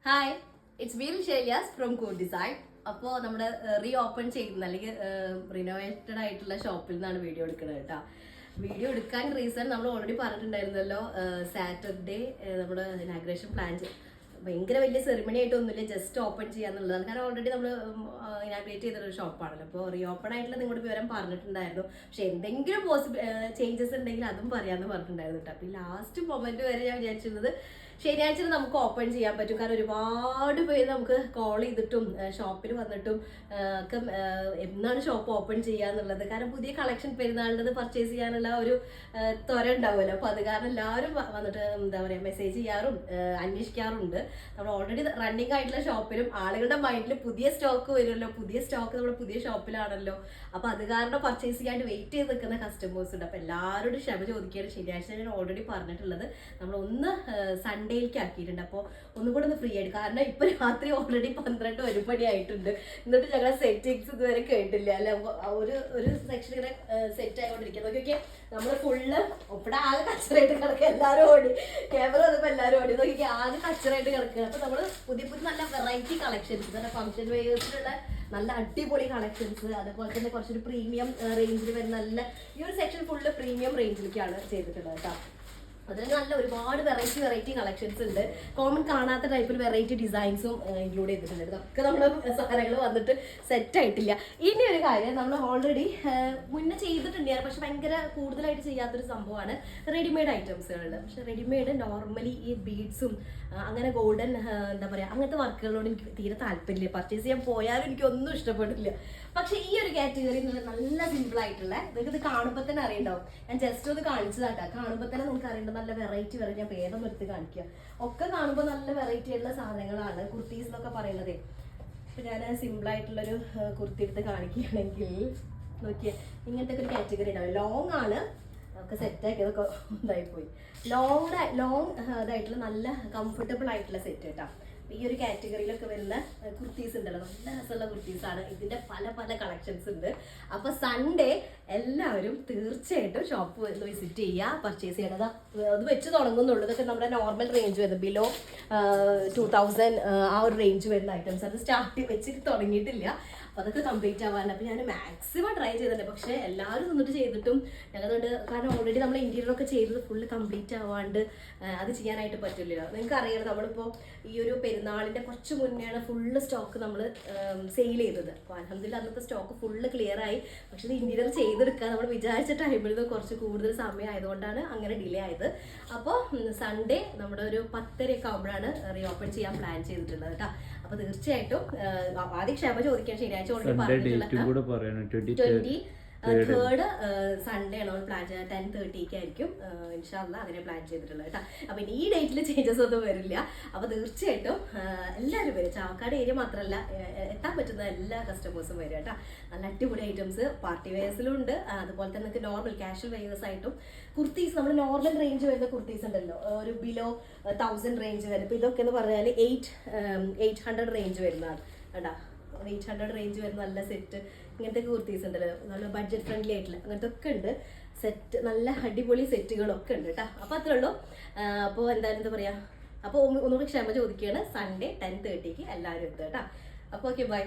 Hi, it's വീൽ ഷേലിയാസ് from cool design. അപ്പോൾ നമ്മുടെ റീ ഓപ്പൺ ചെയ്യുന്ന അല്ലെങ്കിൽ റിനോവേറ്റഡ് ആയിട്ടുള്ള ഷോപ്പിൽ നിന്നാണ് വീഡിയോ എടുക്കുന്നത് കേട്ടോ. വീഡിയോ എടുക്കാൻ റീസൺ നമ്മൾ ഓൾറെഡി പറഞ്ഞിട്ടുണ്ടായിരുന്നല്ലോ, സാറ്റർഡേ നമ്മുടെ ഇനാഗ്രേഷൻ പ്ലാൻ ഭയങ്കര വലിയ സെറിമണി ആയിട്ടൊന്നുമില്ല, ജസ്റ്റ് ഓപ്പൺ ചെയ്യാന്നുള്ളതാണ്. കാരണം ഓൾറെഡി നമ്മൾ ഇനാഗ്രേറ്റ് ചെയ്തൊരു ഷോപ്പാണല്ലോ. അപ്പോൾ റീ ഓപ്പൺ ആയിട്ടുള്ള നിങ്ങളുടെ വിവരം പറഞ്ഞിട്ടുണ്ടായിരുന്നു. പക്ഷെ എന്തെങ്കിലും ചേഞ്ചസ് ഉണ്ടെങ്കിൽ അതും പറയാമെന്ന് പറഞ്ഞിട്ടുണ്ടായിരുന്നു കേട്ടോ. അപ്പോൾ ഈ ലാസ്റ്റ് മൊമെന്റ് വരെ ഞാൻ വിചാരിച്ചിരുന്നത് ശനിയാഴ്ച നമുക്ക് ഓപ്പൺ ചെയ്യാൻ പറ്റും. കാരണം ഒരുപാട് പേര് നമുക്ക് കോൾ ചെയ്തിട്ടും ഷോപ്പിൽ വന്നിട്ടും ഒക്കെ എന്നാണ് ഷോപ്പ് ഓപ്പൺ ചെയ്യാന്നുള്ളത്. കാരണം പുതിയ കളക്ഷൻ പെരുന്നാളിൻ്റെ പർച്ചേസ് ചെയ്യാനുള്ള ഒരു ത്വര ഉണ്ടാവുമല്ലോ. അപ്പോൾ അത് കാരണം എല്ലാവരും വന്നിട്ട് എന്താ പറയുക മെസ്സേജ് ചെയ്യാറും അന്വേഷിക്കാറുണ്ട്. നമ്മൾ ഓൾറെഡി റണ്ണിങ് ആയിട്ടുള്ള ഷോപ്പിലും ആളുകളുടെ മൈൻഡിൽ പുതിയ സ്റ്റോക്ക് വരുമല്ലോ, പുതിയ സ്റ്റോക്ക് നമ്മുടെ പുതിയ ഷോപ്പിലാണല്ലോ. അപ്പോൾ അത് കാരണം പർച്ചേസ് ചെയ്യാണ്ട് വെയിറ്റ് ചെയ്ത് നിൽക്കുന്ന കസ്റ്റമേഴ്സ് ഉണ്ട്. അപ്പോൾ എല്ലാവരോടും ക്ഷമ ചോദിക്കുകയാണ്. ശനിയാഴ്ച ഞാൻ ഓൾറെഡി പറഞ്ഞിട്ടുള്ളത് നമ്മളൊന്ന് സൺഡേയിലേക്ക് ആക്കിയിട്ടുണ്ട്. അപ്പോൾ ഒന്നും കൂടെ ഒന്ന് ഫ്രീ ആയിട്ട്, കാരണം ഇപ്പൊ രാത്രി ഓൾറെഡി 12-1 മണി ആയിട്ടുണ്ട്. എന്നിട്ട് ഞങ്ങളെ സെറ്റിങ്സ് ഇതുവരെ കേട്ടില്ല അല്ലെ. ഒരു സെക്ഷൻ ഇങ്ങനെ സെറ്റ് ആയിക്കൊണ്ടിരിക്കുക. നോക്കിയൊക്കെ നമ്മൾ ഫുള്ള് ഇവിടെ ആകെ കച്ചറായിട്ട് കിടക്കുക. എല്ലാവരും ഓടി, ക്യാമറ വന്നപ്പോൾ എല്ലാവരും ഓടി. നോക്കിയൊക്കെ ആകെ കച്ചറായിട്ട് കിടക്കുക. അപ്പൊ നമ്മൾ പുതിയ പുതിയ നല്ല വെറൈറ്റി കളക്ഷൻസ്, നല്ല ഫംഗ്ഷൻ വെയേഴ്സിലുള്ള നല്ല അടിപൊളി കളക്ഷൻസ്, അതുപോലെ തന്നെ കുറച്ചൊരു പ്രീമിയം റേഞ്ചിൽ വരുന്ന നല്ല ഈ ഒരു സെക്ഷൻ ഫുള്ള് പ്രീമിയം റേഞ്ചിലേക്കാണ് ചെയ്തിട്ടുള്ളത് കേട്ടോ. അതിൽ നല്ല ഒരുപാട് വെറൈറ്റി കളക്ഷൻസ് ഉണ്ട്. കോമൺ കാണാത്ത ടൈപ്പിൽ വെറൈറ്റി ഡിസൈൻസും ഇൻക്ലൂഡ് ചെയ്തിട്ടുണ്ട്. ഇതൊക്കെ നമ്മൾ സാധനങ്ങൾ വന്നിട്ട് സെറ്റ് ആയിട്ടില്ല. ഇനി ഒരു കാര്യം നമ്മൾ ഓൾറെഡി മുന്നേ ചെയ്തിട്ടുണ്ട്, പക്ഷെ ഭയങ്കര കൂടുതലായിട്ട് ചെയ്യാത്തൊരു സംഭവമാണ് റെഡിമെയ്ഡ് ഐറ്റംസുകളിൽ. പക്ഷെ റെഡിമെയ്ഡ് നോർമലി ഈ ബീഡ്സും അങ്ങനെ ഗോൾഡൻ എന്താ പറയുക അങ്ങനത്തെ വർക്കുകളോട് എനിക്ക് തീരെ താല്പര്യമില്ല. പർച്ചേസ് ചെയ്യാൻ പോയാലും എനിക്കൊന്നും ഇഷ്ടപ്പെടില്ല. പക്ഷെ ഈ ഒരു കാറ്റഗറി നല്ല സിമ്പിൾ ആയിട്ടുള്ള, നിങ്ങൾക്ക് ഇത് കാണുമ്പോൾ തന്നെ അറിയണ്ടാവും. ഞാൻ ജസ്റ്റ് ഒന്ന് കാണിച്ചതാട്ടാ. കാണുമ്പോൾ തന്നെ നമുക്ക് അറിയേണ്ടത് നല്ല വെറൈറ്റി ഞാൻ പേരൊന്നും എടുത്ത് കാണിക്കുക. ഒക്കെ കാണുമ്പോൾ നല്ല വെറൈറ്റി ആയിട്ടുള്ള സാധനങ്ങളാണ്. കുർത്തീസ് എന്നൊക്കെ പറയുന്നത്. ഇപ്പൊ ഞാൻ സിമ്പിൾ ആയിട്ടുള്ളൊരു കുർത്തി എടുത്ത് കാണിക്കുകയാണെങ്കിൽ നോക്കിയേ, ഇങ്ങനത്തെ ഒരു കാറ്റഗറി ഉണ്ടാവും. ലോങ് ആണ് ഒക്കെ സെറ്റാക്കിയതൊക്കെ ഇതായിപ്പോയി. ലോങ് ഇതായിട്ടുള്ള നല്ല കംഫർട്ടബിൾ ആയിട്ടുള്ള സെറ്റ് കേട്ടോ. ഈ ഒരു കാറ്റഗറിയിലൊക്കെ വരുന്ന കുർത്തീസ് ഉണ്ടല്ലോ, നല്ല രസമുള്ള കുർത്തീസാണ്. ഇതിന്റെ പല പല കളക്ഷൻസ് ഉണ്ട്. അപ്പൊ സൺഡേ എല്ലാവരും തീർച്ചയായിട്ടും ഷോപ്പ് ഒന്ന് വിസിറ്റ് ചെയ്യുക, പർച്ചേസ് ചെയ്യണത്. അത് വെച്ച് തുടങ്ങുന്നുള്ളൂ. ഇതൊക്കെ നമ്മുടെ നോർമൽ റേഞ്ച് വരുന്നത് ബിലോ 2000 ആ ഒരു റേഞ്ച് വരുന്ന ഐറ്റംസ്. അത് സ്റ്റാർട്ട് വെച്ചിട്ട് തുടങ്ങിയിട്ടില്ല. അപ്പോൾ അതൊക്കെ കംപ്ലീറ്റ് ആവാൻ അപ്പോൾ ഞാൻ മാക്സിമം ട്രൈ ചെയ്തിട്ടുണ്ട്. പക്ഷേ എല്ലാവരും നിന്നിട്ട് ചെയ്തിട്ടും ഞങ്ങളുണ്ട്. കാരണം ഓൾറെഡി നമ്മൾ ഇന്റീരിയറൊക്കെ ചെയ്തത് ഫുള്ള് കംപ്ലീറ്റ് ആവാണ്ട് അത് ചെയ്യാനായിട്ട് പറ്റില്ലല്ലോ. നിങ്ങൾക്ക് അറിയാം, നമ്മളിപ്പോൾ ഈ ഒരു പെരുന്നാളിൻ്റെ കുറച്ച് മുന്നെയാണ് ഫുള്ള് സ്റ്റോക്ക് നമ്മൾ സെയിൽ ചെയ്തത്. അപ്പോൾ അൽഹംദുലില്ലാ അന്നത്തെ സ്റ്റോക്ക് ഫുള്ള് ക്ലിയർ ആയി. പക്ഷേ ഇത് ഇന്റീരിയർ ചെയ്തെടുക്കാൻ നമ്മൾ വിചാരിച്ച ടൈമിൽ നിന്ന് കുറച്ച് കൂടുതൽ സമയം ആയതുകൊണ്ടാണ് അങ്ങനെ ഡിലേ ആയത്. അപ്പോൾ സൺഡേ നമ്മുടെ ഒരു 10:30 ആകുമ്പോഴാണ് റീ ഓപ്പൺ ചെയ്യാൻ പ്ലാൻ ചെയ്തിട്ടുള്ളത് കേട്ടോ. അപ്പോൾ തീർച്ചയായിട്ടും ആദ്യം ക്ഷമ ചോദിക്കാൻ. ശനിയാഴ്ച ഓൾറെഡി പറഞ്ഞിട്ടുള്ളത് 23rd സൺഡേ ആണ് നമ്മൾ പ്ലാൻ ചെയ്തത്. 10:30 ആയിരിക്കും ഇൻഷാ അല്ലാഹ് അങ്ങനെ പ്ലാൻ ചെയ്തിട്ടുള്ളത് കേട്ടോ. അപ്പം ഈ ഡേറ്റിൽ ചേഞ്ചസ് ഒന്നും വരില്ല. അപ്പോൾ തീർച്ചയായിട്ടും എല്ലാവരും വരും. ചാവക്കാട് ഏരിയ മാത്രമല്ല, എത്താൻ പറ്റുന്ന എല്ലാ കസ്റ്റമേഴ്സും വരും കേട്ടോ. നല്ല അടിപൊളി ഐറ്റംസ് പാർട്ടി വെയേഴ്സിലും ഉണ്ട്. അതുപോലെ തന്നെ നിങ്ങൾക്ക് നോർമൽ കാഷ്വൽ വെയേഴ്സ് ആയിട്ടും കുർത്തീസ്, നമ്മൾ നോർമൽ റേഞ്ച് വരുന്ന കുർത്തീസ് ഉണ്ടല്ലോ, ഒരു ബിലോ 1000 റേഞ്ച് വരും. ഇപ്പോൾ ഇതൊക്കെ എന്ന് പറഞ്ഞാൽ 800 റേഞ്ച് വരുന്നതാണ് കേട്ടോ. 800 റേഞ്ച് വരുന്ന നല്ല സെറ്റ് ഇങ്ങനത്തെ കുർത്തീസ് ഉണ്ടല്ലോ, നല്ല ബഡ്ജറ്റ് ഫ്രണ്ട്ലി ആയിട്ടുള്ള അങ്ങനത്തെ ഒക്കെ ഉണ്ട്. സെറ്റ് നല്ല അടിപൊളി സെറ്റുകളൊക്കെ ഉണ്ട് കേട്ടോ. അപ്പോൾ അത്രേ ഉള്ളൂ. അപ്പോൾ എന്താ പറയുക, അപ്പോൾ ഒന്നുകൂടി ക്ഷമ ചോദിക്കുകയാണ്. സൺഡേ 10:30 എല്ലാവരും എത്തുക കേട്ടോ. അപ്പോൾ ഓക്കെ, ബൈ.